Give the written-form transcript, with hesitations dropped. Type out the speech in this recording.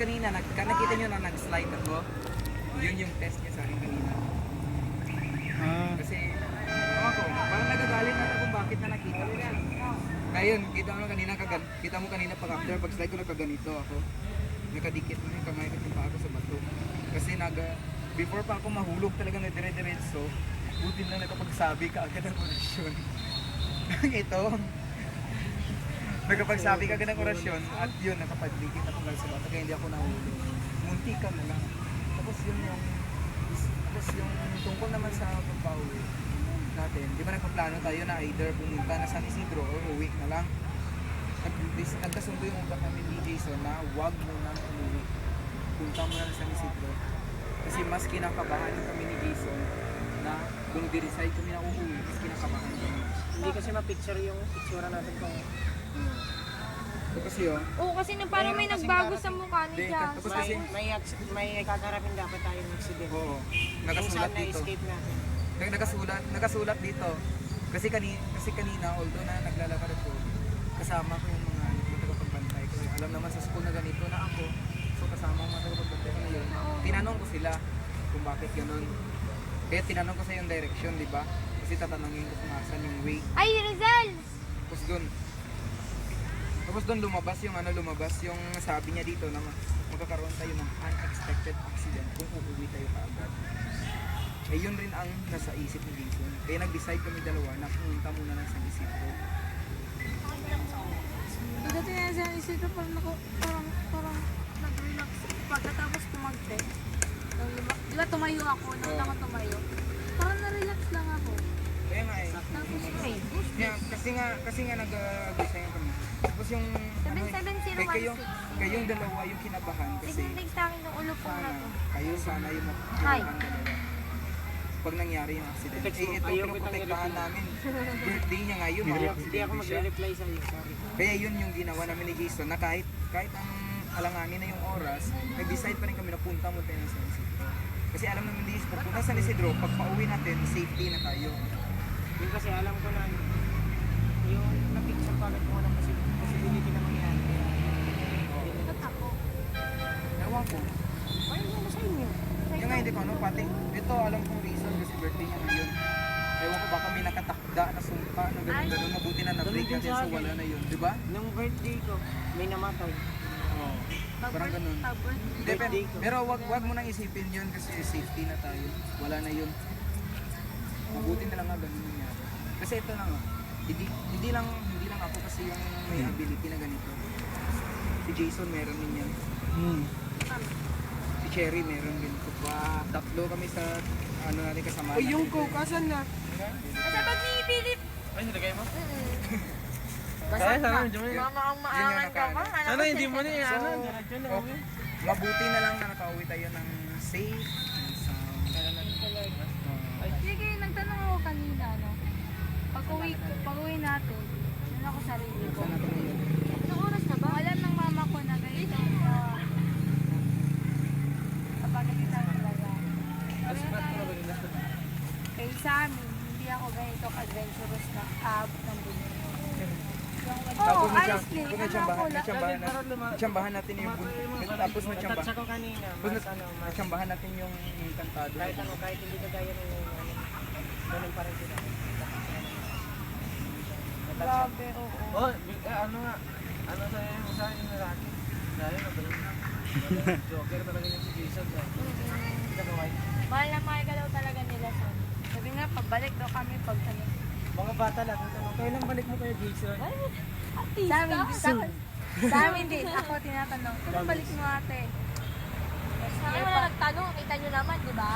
kanina, nakita nyo na nag-slide ako. Yun yung test niya sa akin kanina. Kasi, ako, parang nagagalit na kung bakit na nakita ko siya. Ngayon, kita mo kanina pag after, pag slide ko nagkaganito ako. Nakadikit mo yung kamay ko pa ako sa bato. Kasi before pa ako mahulog talaga na dire-diretso, buti lang nakapagsabi ka agad ng orasyon. Ito, nakapagsabi ka agad ng orasyon at yun, nakapagdikit ako lang sa bato kaya hindi ako nahulog. Munti ka na lang. Tapos yung tungkol naman sa pagpauwi natin, di ba nagpaplano tayo na either pumunta na San Isidro or uwi na lang. Nagkasundo yung utak namin ni Jason na huwag muna umuwi. Punta muna na San Isidro. Kasi mas kinakabahan kami ni Jason na kung di-decide kami na uuwi, mas kinakabahan kami. Hindi kasi ma-picture yung itsura natin kung... Kasi yun, Oo, kasi na parang may nagbago sa mukha ni Hindi, Jan. tapos kasi- may kakarapin dapat tayong accident. oo, Kung nakasulat saan dito. na-escape natin. Nakasulat dito. Kasi kanina, although na naglalakad ako, kasama ko yung mga tagapagbantay ko. Alam naman sa school na ganito na ako. So kasama ko mga tagapagbantay ko na yun. Tinanong ko sila kung bakit ganun. Kaya tinanong ko sa yung direction, di ba? Kasi tatanungin ko kung asan yung way. Ay, Rizal! Tapos doon lumabas yung sabi niya dito na magkakaroon tayo ng unexpected accident kung uuwi tayo kaagad. Eh yun rin ang nasa isip ni Jason. Kaya nag-decide kami dalawa na pumunta muna ng San Isidro. Pagdating na sa isip ko, parang nag-relax. Pagkatapos kumagte, di ba tumayo ako, nung ako tumayo, parang na-relax lang ako. Kaya nga eh. Tapos, Kasi nga nag-design kami. Tapos yung kayong dalawa yung kinabahan kasi Signitig sa akin ng ulo po na to. sana yung Hi. dalawa. Pag nangyari yung accident. Text mo, Ito ayaw pinoprotektahan kitang namin. Birthday niya ngayon. Hindi ako magre-reply sa iyo, sorry. Kaya yun yung ginawa namin ni Jason na kahit ang alanganin na yung oras, nag-decide pa rin kami na punta mo tayo ng San Isidro. Kasi alam namin ni Jason, pag punta sa San Isidro, pag pauwi natin, safety na tayo. Yun kasi alam ko na yung na-picture pa ko ng possibility na mangyari. ba't ako? Ewan ko. Ayun mo sa inyo. Yung nga hindi ko ano, pati ito alam kong reason kasi birthday niya ngayon. Ewan ko baka may nakatakda na sumpa na gano'n, mabuti na na-break natin so wala na yun, di ba? Nung birthday ko, may namatay. Oo. Parang ganun. Hindi, pero wag mo nang isipin yun kasi safety na tayo. Wala na yun. Mabuti na lang nga ganun nangyari. Kasi ito lang hindi lang ako kasi yung may ability na ganito. Si Jason meron din yan. Si Cherry meron din. Tatlo kami sa natin kasama. Ay, yung coke, asan na? Kasi pag ni Philip, Ay, nilagay mo? basta sana, ka. hindi mo yun. Mama ang maangan ka pa. Ano, hindi mo na yan. Mabuti na lang na nakauwi tayo ng safe and sound. Sige, nagtanong ako kanina, no? Pag-uwi natin, yun ako sarili ko. Anong oras na ba? Alam ng mama ko na ganito kapag nakita talaga. Kaya sa amin, hindi ako ganito adventurous na abot ng bunyo. Oo, honestly, Natsambahan natin yung tapos Touch ako kanina, mas natsambahan natin yung kantado. kahit hindi na gaya ng ganun pa rin sila. Grabe, oo. Oh, ano nga? Ano sa akin yung lalaki? Dahil na ba yun? Joker talaga yung si Jason. Mahal na mahal ka daw talaga nila, son. Sabi nga, pabalik daw kami pag ano. Mga bata lang, kailan balik mo kayo, Jason? Sa amin din, ako tinatanong, kailan balik mo ate? Ay, wala nagtanong. Kita nyo naman, di ba?